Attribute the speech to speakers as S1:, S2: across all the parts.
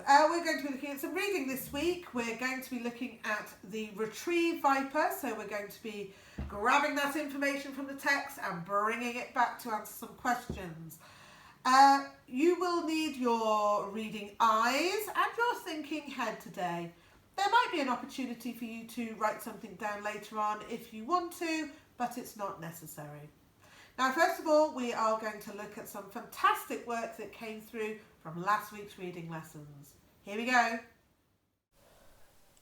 S1: we're going to be looking at some reading this week. We're going to be looking at the retrieve viper. So we're going to be grabbing that information from the text and bringing it back to answer some questions. You will need your reading eyes and your thinking head today. There might be an opportunity for you to write something down later on if you want to, but it's not necessary. Now, first of all, we are going to look at some fantastic work that came through from last week's reading lessons. Here we go.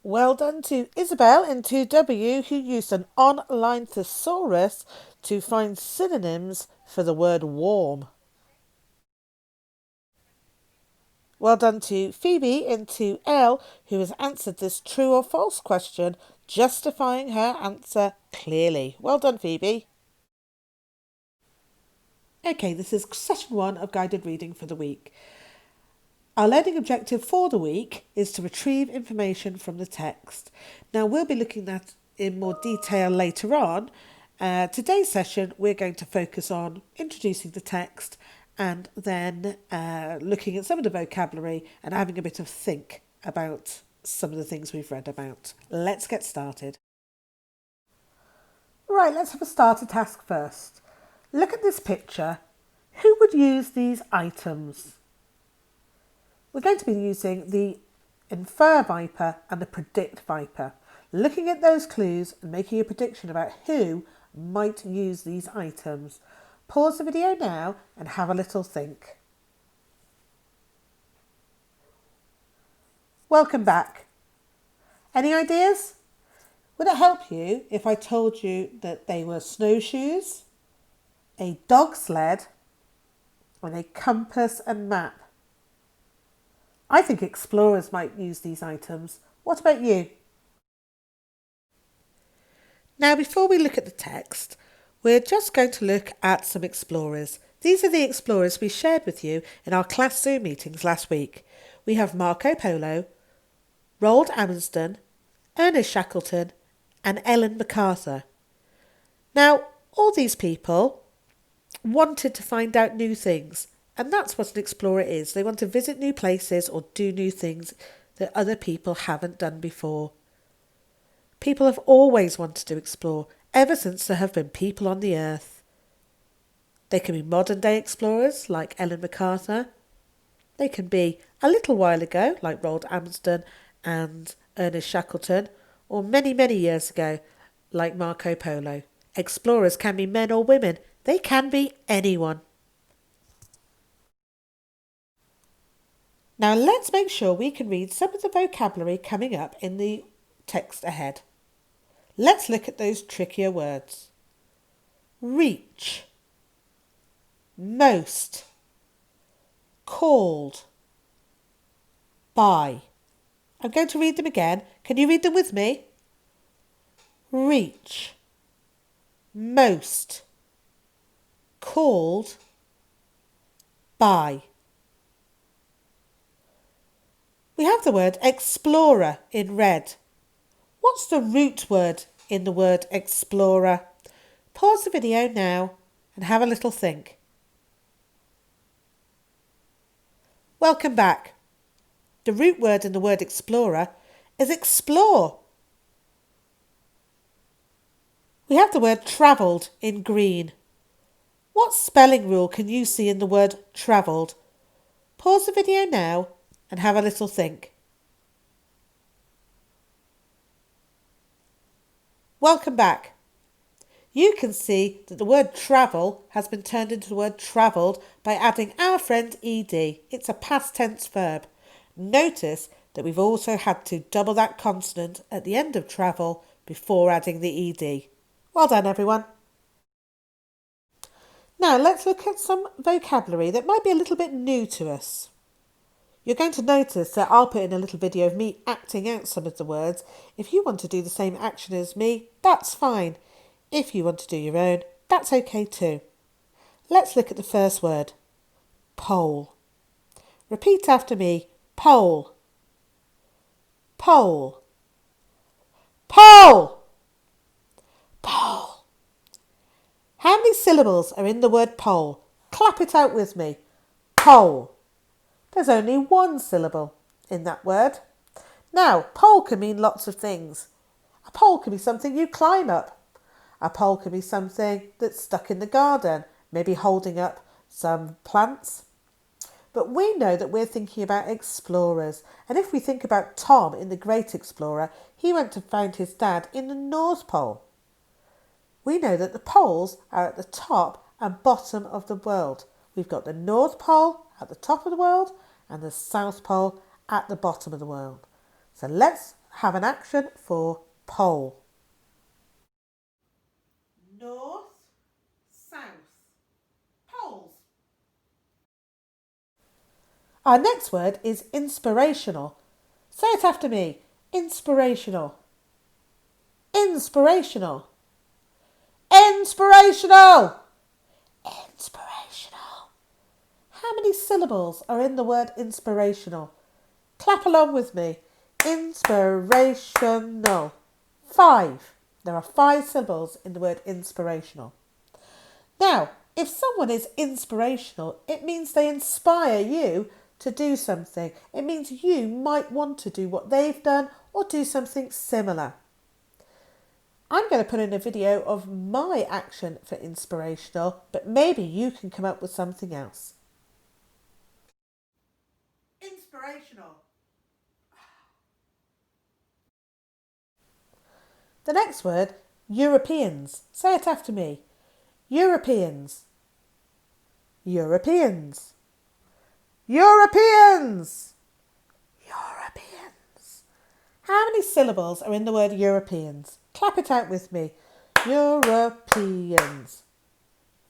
S2: Well done to Isabel in 2W, who used an online thesaurus to find synonyms for the word warm. Well done to Phoebe in 2L, who has answered this true or false question, justifying her answer clearly. Well done, Phoebe. Okay, this is session 1 of guided reading for the week. Our learning objective for the week is to retrieve information from the text. Now, we'll be looking at that in more detail later on. Today's session, we're going to focus on introducing the text and then looking at some of the vocabulary and having a bit of think about some of the things we've read about. Let's get started. Right, let's have a starter task first. Look at this picture. Who would use these items? We're going to be using the infer viper and the predict viper, looking at those clues and making a prediction about who might use these items. Pause the video now and have a little think. Welcome back. Any ideas? Would it help you if I told you that they were snowshoes, a dog sled, and a compass and map? I think explorers might use these items. What about you? Now, before we look at the text, we're just going to look at some explorers. These are the explorers we shared with you in our class Zoom meetings last week. We have Polo, Roald Amundsen, Ernest Shackleton, and Ellen MacArthur. Now, all these people wanted to find out new things, and that's what an explorer is. They want to visit new places or do new things that other people haven't done before. People have always wanted to explore, ever since there have been people on the earth. They can be modern day explorers like Ellen MacArthur. They can be a little while ago like Roald Amundsen and Ernest Shackleton, or many, many years ago like Marco Polo. Explorers can be men or women. They can be anyone. Now let's make sure we can read some of the vocabulary coming up in the text ahead. Let's look at those trickier words. Reach, most, called, by. I'm going to read them again. Can you read them with me? Reach, most, called, by. We have the word explorer in red. What's the root word in the word explorer? Pause the video now and have a little think. Welcome back. The root word in the word explorer is explore. We have the word travelled in green. What spelling rule can you see in the word travelled? Pause the video now and have a little think. Welcome back. You can see that the word travel has been turned into the word travelled by adding our friend ed. It's a past tense verb. Notice that we've also had to double that consonant at the end of travel before adding the ed. Well done, everyone. Now let's look at some vocabulary that might be a little bit new to us. You're going to notice that I'll put in a little video of me acting out some of the words. If you want to do the same action as me, that's fine. If you want to do your own, that's okay too. Let's look at the first word. Pole. Repeat after me. Pole. Pole. Pole. Pole. How many syllables are in the word pole? Clap it out with me. Pole. There's only one syllable. in that word. Now, pole can mean lots of things. A pole can be something you climb up. A pole can be something that's stuck in the garden, maybe holding up some plants. But we know that we're thinking about explorers. And if we think about Tom in The Great Explorer, he went to find his dad in the North Pole. We know that the poles are at the top and bottom of the world. We've got the North Pole at the top of the world and the South Pole at the bottom of the world. So let's have an action for pole.
S1: North, south, poles.
S2: Our next word is inspirational. Say it after me. Inspirational. Inspirational. Inspirational. Inspirational. How many syllables are in the word inspirational? Clap along with me. Inspirational. 5. There are 5 syllables in the word inspirational. Now, if someone is inspirational, it means they inspire you to do something. It means you might want to do what they've done or do something similar. I'm going to put in a video of my action for inspirational, but maybe you can come up with something else.
S1: Inspirational.
S2: The next word, Europeans. Say it after me. Europeans. Europeans. Europeans. Europeans. How many syllables are in the word Europeans? Clap it out with me. Europeans.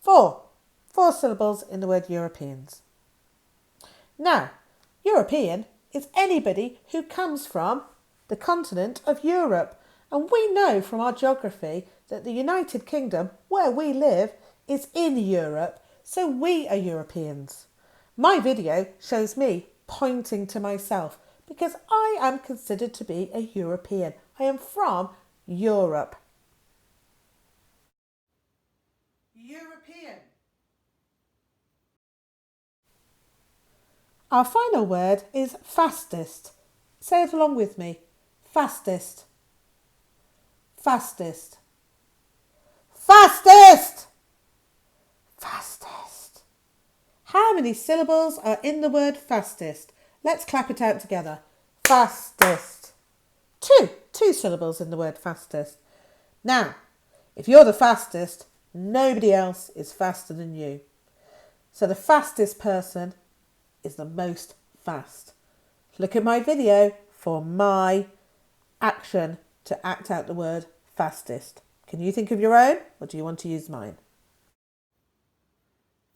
S2: 4. 4 syllables in the word Europeans. Now, European is anybody who comes from the continent of Europe. And we know from our geography that the United Kingdom, where we live, is in Europe, so we are Europeans. My video shows me pointing to myself because I am considered to be a European. I am from Europe.
S1: European.
S2: Our final word is fastest. Say it along with me. Fastest. Fastest. Fastest. Fastest. How many syllables are in the word fastest? Let's clap it out together. Fastest. 2. 2 syllables in the word fastest. Now, if you're the fastest, nobody else is faster than you. So the fastest person is the most fast. Look at my video for my action to act out the word fastest. Can you think of your own, or do you want to use mine?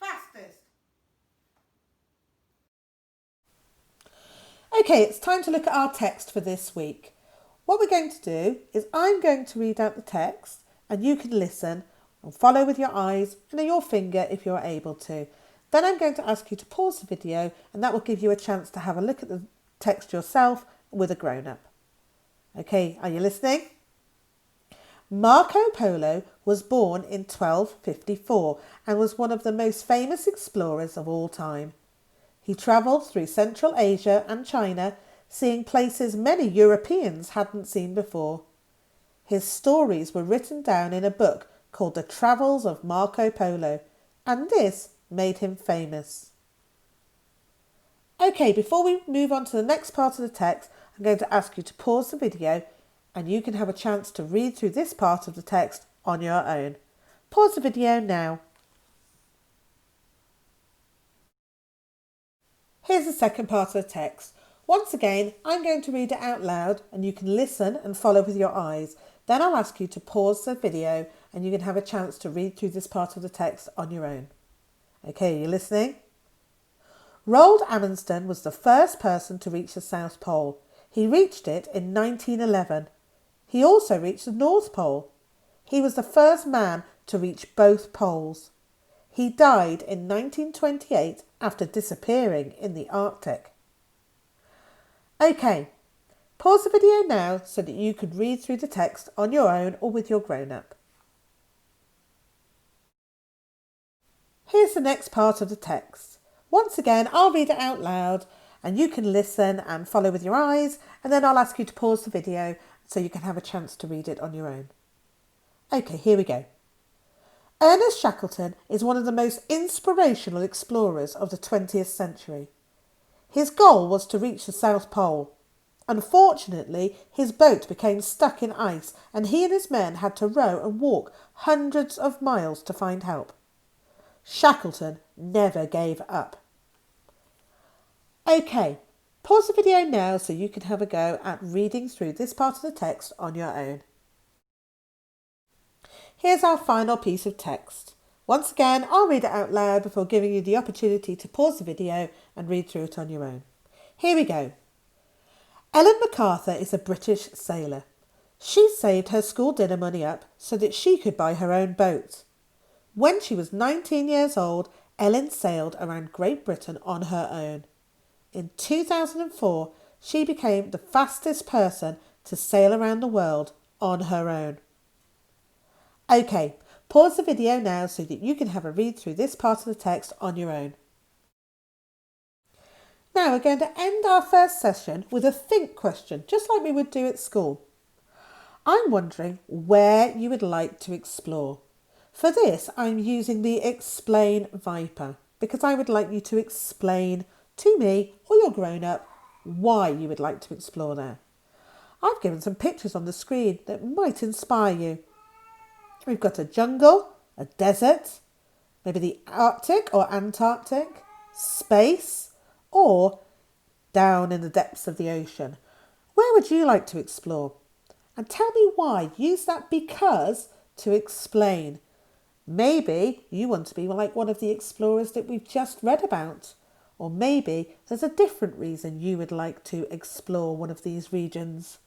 S1: Fastest.
S2: Okay, it's time to look at our text for this week. What we're going to do is I'm going to read out the text and you can listen and follow with your eyes and your finger if you're able to. Then I'm going to ask you to pause the video and that will give you a chance to have a look at the text yourself with a grown-up. Okay, are you listening? Marco Polo was born in 1254 and was one of the most famous explorers of all time. He travelled through Central Asia and China, seeing places many Europeans hadn't seen before. His stories were written down in a book called The Travels of Marco Polo, and this made him famous. Okay, before we move on to the next part of the text, I'm going to ask you to pause the video and you can have a chance to read through this part of the text on your own. Pause the video now. Here's the second part of the text. Once again, I'm going to read it out loud and you can listen and follow with your eyes. Then I'll ask you to pause the video and you can have a chance to read through this part of the text on your own. Okay, are you listening? Roald Amundsen was the first person to reach the South Pole. He reached it in 1911. He also reached the North Pole. He was the first man to reach both poles. He died in 1928 after disappearing in the Arctic. Okay, pause the video now so that you can read through the text on your own or with your grown-up. Here's the next part of the text. Once again, I'll read it out loud And you can listen and follow with your eyes, and then I'll ask you to pause the video so you can have a chance to read it on your own. Okay, here we go. Ernest Shackleton is one of the most inspirational explorers of the 20th century. His goal was to reach the South Pole. Unfortunately, his boat became stuck in ice and he and his men had to row and walk hundreds of miles to find help. Shackleton never gave up. Okay, pause the video now so you can have a go at reading through this part of the text on your own. Here's our final piece of text. Once again, I'll read it out loud before giving you the opportunity to pause the video and read through it on your own. Here we go. Ellen MacArthur is a British sailor. She saved her school dinner money up so that she could buy her own boat. When she was 19 years old, Ellen sailed around Great Britain on her own. In 2004, she became the fastest person to sail around the world on her own. Okay, pause the video now so that you can have a read through this part of the text on your own. Now we're going to end our first session with a think question, just like we would do at school. I'm wondering where you would like to explore. For this, I'm using the Explain Viper because I would like you to explain to me or your grown-up why you would like to explore there. I've given some pictures on the screen that might inspire you. We've got a jungle, a desert, maybe the Arctic or Antarctic, space, or down in the depths of the ocean. Where would you like to explore? And tell me why. Use that because to explain. Maybe you want to be like one of the explorers that we've just read about. Or maybe there's a different reason you would like to explore one of these regions.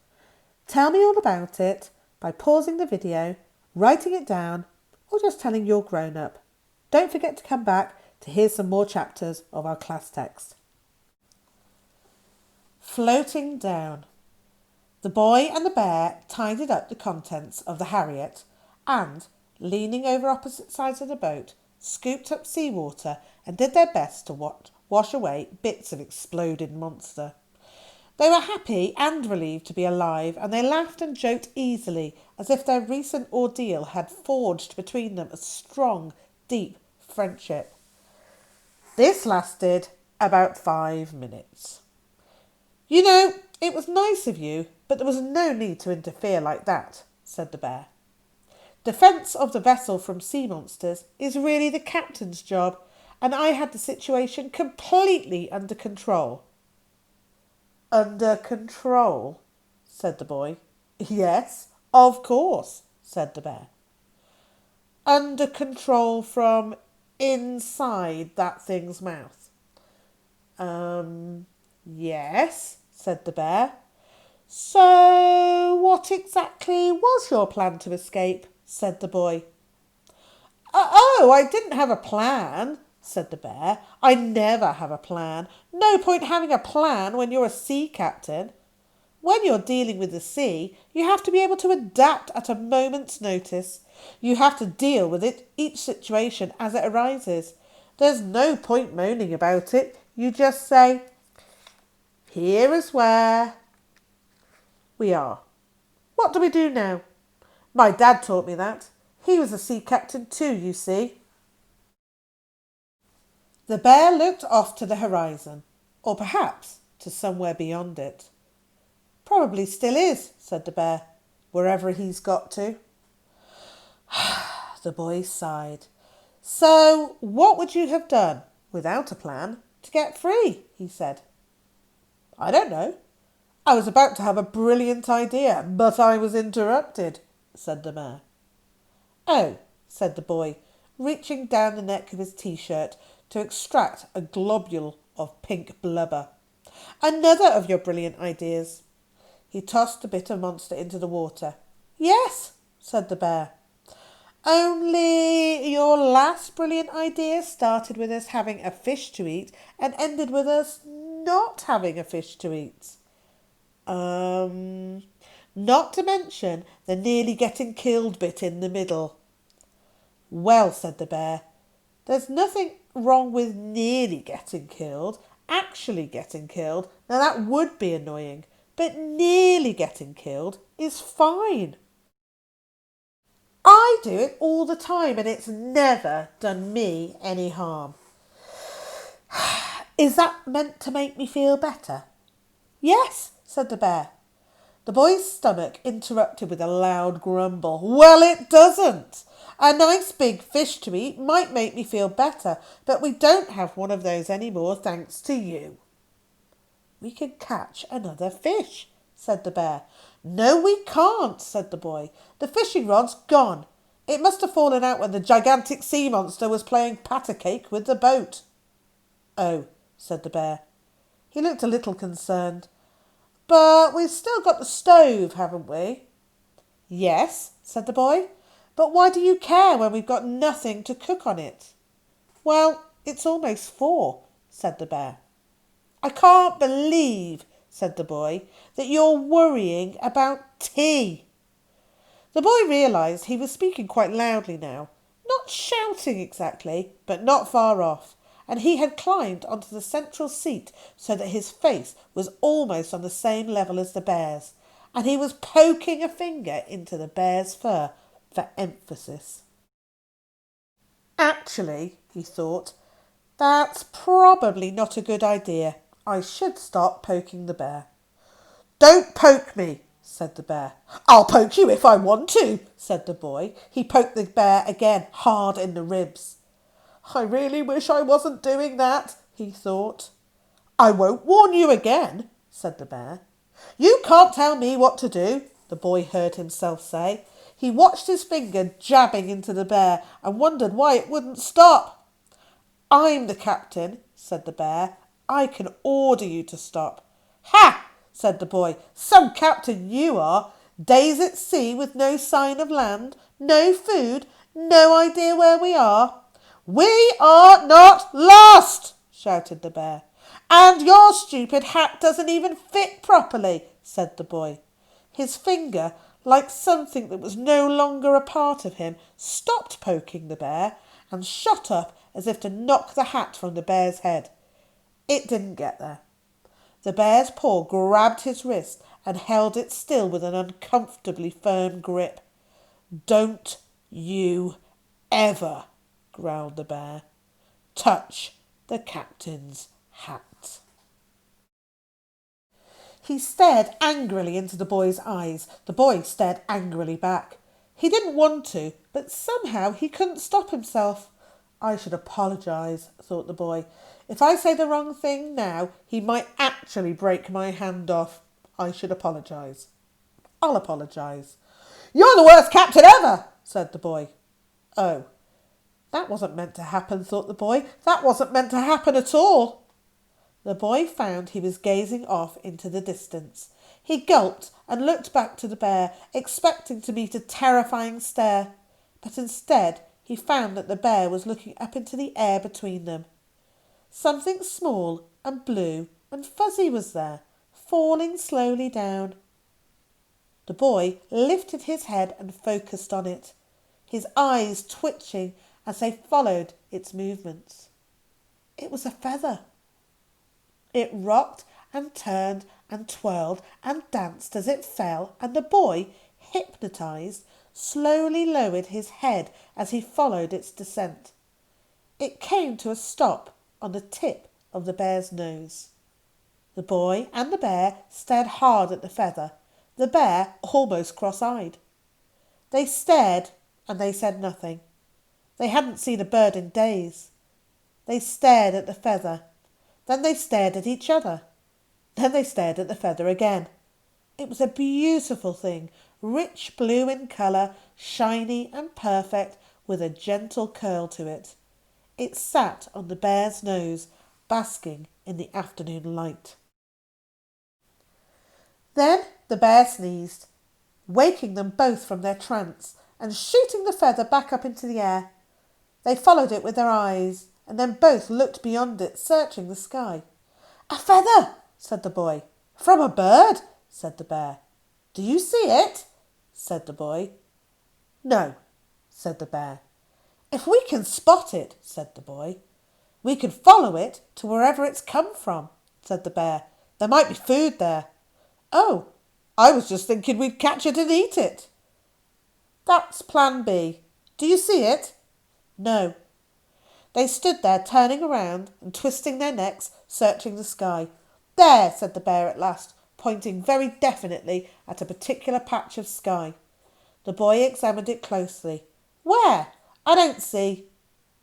S2: Tell me all about it by pausing the video, writing it down, or just telling your grown-up. Don't forget to come back to hear some more chapters of our class text. Floating down. The boy and the bear tidied up the contents of the Harriet and, leaning over opposite sides of the boat, scooped up seawater and did their best to wash away bits of exploded monster. They were happy and relieved to be alive, and they laughed and joked easily as if their recent ordeal had forged between them a strong, deep friendship. This lasted about 5 minutes. You know, it was nice of you, but there was no need to interfere like that, said the bear. Defence of the vessel from sea monsters is really the captain's job, and I had the situation completely under control. Under control, said the boy. Yes, of course, said the bear. Under control from inside that thing's mouth. Yes, said the bear. So what exactly was your plan to escape? Said the boy. Oh, I didn't have a plan, said the bear. I never have a plan. No point having a plan when you're a sea captain. When you're dealing with the sea, you have to be able to adapt at a moment's notice. You have to deal with each situation as it arises. There's no point moaning about it. You just say, here is where we are. What do we do now? My dad taught me that. He was a sea captain too, you see. The bear looked off to the horizon, or perhaps to somewhere beyond it. Probably still is, said the bear, wherever he's got to. The boy sighed. So what would you have done, without a plan, to get free? He said. I don't know. I was about to have a brilliant idea, but I was interrupted, said the bear. Oh, said the boy, reaching down the neck of his t-shirt to extract a globule of pink blubber. Another of your brilliant ideas. He tossed the bit of monster into the water. Yes, said the bear. Only your last brilliant idea started with us having a fish to eat and ended with us not having a fish to eat. Not to mention the nearly getting killed bit in the middle. Well, said the bear, there's nothing wrong with nearly getting killed, Actually getting killed, now that would be annoying, but nearly getting killed is fine. I do it all the time and it's never done me any harm. Is that meant to make me feel better? Yes, said the bear. The boy's stomach interrupted with a loud grumble. Well, it doesn't. A nice big fish to eat might make me feel better, but we don't have one of those anymore thanks to you. We can catch another fish, said the bear. No, we can't, said the boy. The fishing rod's gone. It must have fallen out when the gigantic sea monster was playing pat a cake with the boat. Oh, said the bear. He looked a little concerned. But we've still got the stove, haven't we? Yes, said the boy. But why do you care when we've got nothing to cook on it? Well, it's almost 4, said the bear. I can't believe, said the boy, that you're worrying about tea. The boy realised he was speaking quite loudly now, not shouting exactly, but not far off, and he had climbed onto the central seat so that his face was almost on the same level as the bear's, and he was poking a finger into the bear's fur for emphasis. Actually, he thought, that's probably not a good idea. I should stop poking the bear. Don't poke me, said the bear. I'll poke you if I want to, said the boy. He poked the bear again, hard in the ribs. I really wish I wasn't doing that, he thought. I won't warn you again, said the bear. You can't tell me what to do, the boy heard himself say. He watched his finger jabbing into the bear and wondered why it wouldn't stop. I'm the captain, said the bear. I can order you to stop. Ha! said the boy. Some captain you are. Days at sea with no sign of land, no food, no idea where we are. We are not lost, shouted the bear. And your stupid hat doesn't even fit properly, said the boy. His finger, like something that was no longer a part of him, stopped poking the bear and shot up as if to knock the hat from the bear's head. It didn't get there. The bear's paw grabbed his wrist and held it still with an uncomfortably firm grip. Don't you ever, growled the bear, touch the captain's hat. He stared angrily into the boy's eyes. The boy stared angrily back. He didn't want to, but somehow he couldn't stop himself. I should apologise, thought the boy. If I say the wrong thing now, he might actually break my hand off. I should apologise. I'll apologise. You're the worst captain ever, said the boy. Oh, that wasn't meant to happen, thought the boy. That wasn't meant to happen at all. The boy found he was gazing off into the distance. He gulped and looked back to the bear, expecting to meet a terrifying stare. But instead, he found that the bear was looking up into the air between them. Something small and blue and fuzzy was there, falling slowly down. The boy lifted his head and focused on it, his eyes twitching as they followed its movements. It was a feather. It rocked and turned and twirled and danced as it fell, and the boy, hypnotised, slowly lowered his head as he followed its descent. It came to a stop on the tip of the bear's nose. The boy and the bear stared hard at the feather, the bear almost cross-eyed. They stared and they said nothing. They hadn't seen a bird in days. They stared at the feather. Then they stared at each other. Then they stared at the feather again. It was a beautiful thing, rich blue in colour, shiny and perfect, with a gentle curl to it. It sat on the bear's nose, basking in the afternoon light. Then the bear sneezed, waking them both from their trance and shooting the feather back up into the air. They followed it with their eyes, and then both looked beyond it, searching the sky. A feather, said the boy. From a bird, said the bear. Do you see it? Said the boy. No, said the bear. If we can spot it, said the boy, We could follow it to wherever it's come from, said the bear. There might be food there. Oh, I was just thinking we'd catch it and eat it. That's plan B. Do you see it? No. They stood there, turning around and twisting their necks, searching the sky. There, said the bear at last, pointing very definitely at a particular patch of sky. The boy examined it closely. Where? I don't see.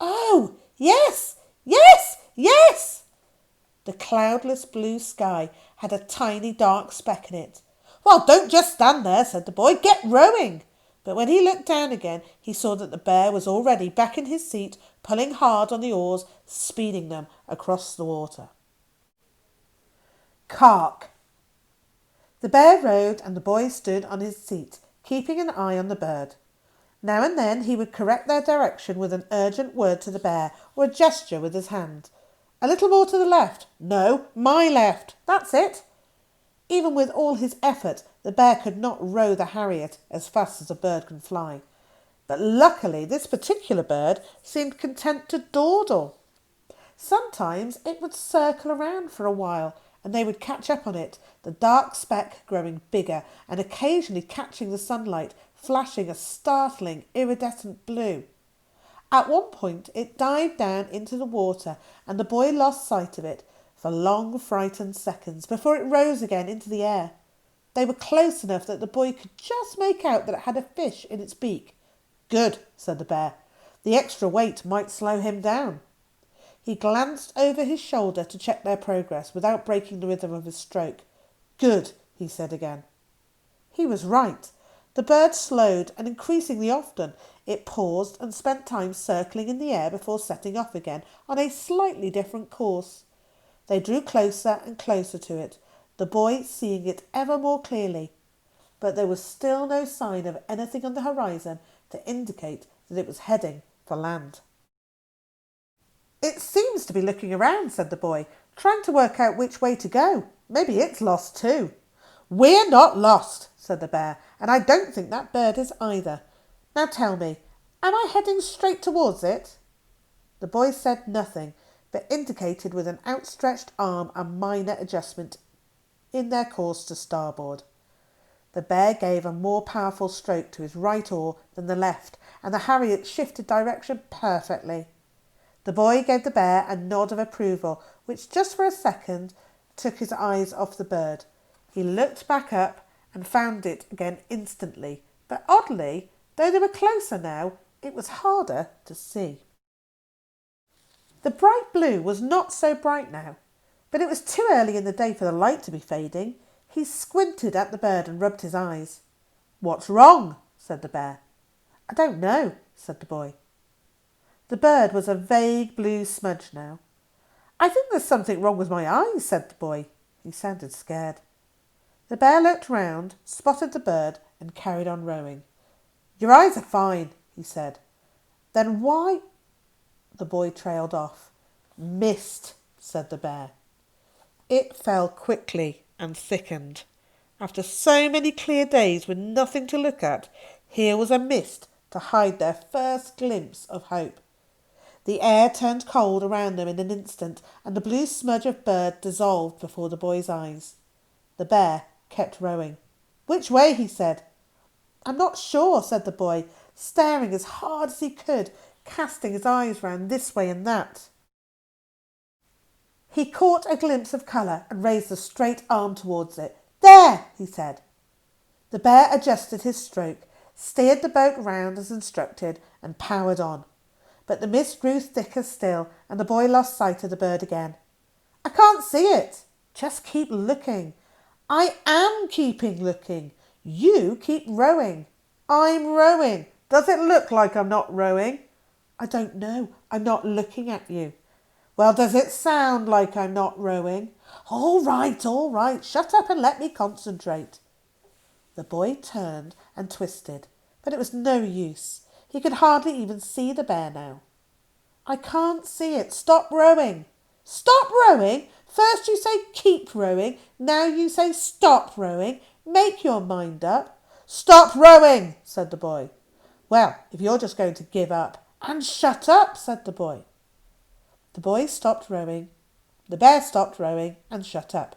S2: Oh, yes, yes, yes! The cloudless blue sky had a tiny dark speck in it. Well, don't just stand there, said the boy. Get rowing. But when he looked down again, he saw that the bear was already back in his seat, pulling hard on the oars, speeding them across the water. Cark. The bear rowed and the boy stood on his seat, keeping an eye on the bird. Now and then he would correct their direction with an urgent word to the bear or a gesture with his hand. A little more to the left. No, my left. That's it. Even with all his effort, the bear could not row the Harriet as fast as a bird can fly. But luckily this particular bird seemed content to dawdle. Sometimes it would circle around for a while and they would catch up on it, the dark speck growing bigger and occasionally catching the sunlight, flashing a startling iridescent blue. At one point it dived down into the water and the boy lost sight of it for long frightened seconds before it rose again into the air. They were close enough that the boy could just make out that it had a fish in its beak. Good, said the bear. The extra weight might slow him down. He glanced over his shoulder to check their progress without breaking the rhythm of his stroke. Good, he said again. He was right. The bird slowed, and increasingly often it paused and spent time circling in the air before setting off again on a slightly different course. They drew closer and closer to it, the boy seeing it ever more clearly. But there was still no sign of anything on the horizon to indicate that it was heading for land. It seems to be looking around, said the boy, trying to work out which way to go. Maybe it's lost too. We're not lost, said the bear, and I don't think that bird is either. Now tell me, am I heading straight towards it? The boy said nothing, but indicated with an outstretched arm a minor adjustment in their course to starboard. The bear gave a more powerful stroke to his right oar than the left, and the Harriet shifted direction perfectly. The boy gave the bear a nod of approval, which just for a second took his eyes off the bird. He looked back up and found it again instantly, but oddly, though they were closer now, it was harder to see. The bright blue was not so bright now, but it was too early in the day for the light to be fading. He squinted at the bird and rubbed his eyes. What's wrong? Said the bear. I don't know, said the boy. The bird was a vague blue smudge now. I think there's something wrong with my eyes, said the boy. He sounded scared. The bear looked round, spotted the bird, and carried on rowing. Your eyes are fine, he said. Then why? The boy trailed off. Mist, said the bear. It fell quickly and thickened. After so many clear days with nothing to look at, here was a mist to hide their first glimpse of hope. The air turned cold around them in an instant, and the blue smudge of bird dissolved before the boy's eyes. The bear kept rowing. Which way? He said. I'm not sure, said the boy, staring as hard as he could, casting his eyes round this way and that. He caught a glimpse of colour and raised a straight arm towards it. There, he said. The bear adjusted his stroke, steered the boat round as instructed, and powered on. But the mist grew thicker still, and the boy lost sight of the bird again. I can't see it. Just keep looking. I am keeping looking. You keep rowing. I'm rowing. Does it look like I'm not rowing? I don't know. I'm not looking at you. Well, does it sound like I'm not rowing? All right. Shut up and let me concentrate. The boy turned and twisted, but it was no use. He could hardly even see the bear now. I can't see it. Stop rowing. Stop rowing? First you say keep rowing. Now you say stop rowing. Make your mind up. Stop rowing, said the boy. Well, if you're just going to give up. And shut up, said the boy. The boy stopped rowing. The bear stopped rowing and shut up.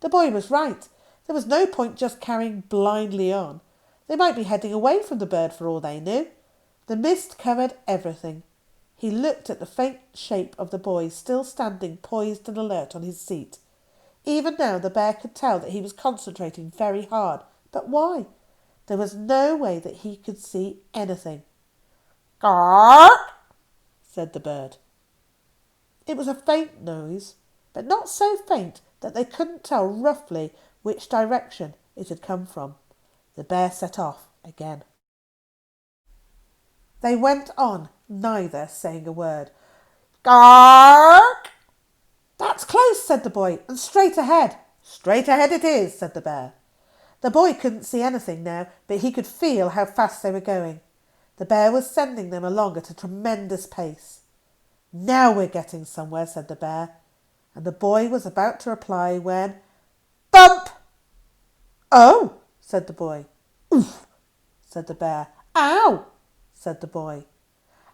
S2: The boy was right. There was no point just carrying blindly on. They might be heading away from the bird for all they knew. The mist covered everything. He looked at the faint shape of the boy still standing poised and alert on his seat. Even now the bear could tell that he was concentrating very hard. But why? There was no way that he could see anything. "Gark!" said the bird. It was a faint noise, but not so faint that they couldn't tell roughly which direction it had come from. The bear set off again. They went on, neither saying a word. "Gark!" "That's close," said the boy, "and straight ahead." "Straight ahead it is," said the bear. The boy couldn't see anything now, but he could feel how fast they were going. The bear was sending them along at a tremendous pace. "Now we're getting somewhere," said the bear, and the boy was about to reply when bump! "Oh!" said the boy. "Oof!" said the bear. "Ow!" said the boy.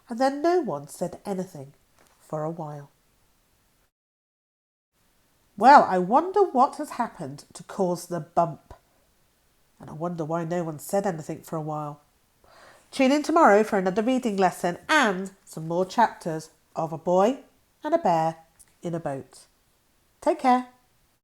S2: And then no one said anything for a while. Well, I wonder what has happened to cause the bump. And I wonder why no one said anything for a while. Tune in tomorrow for another reading lesson and some more chapters of A Boy and a Bear in a Boat. Take care.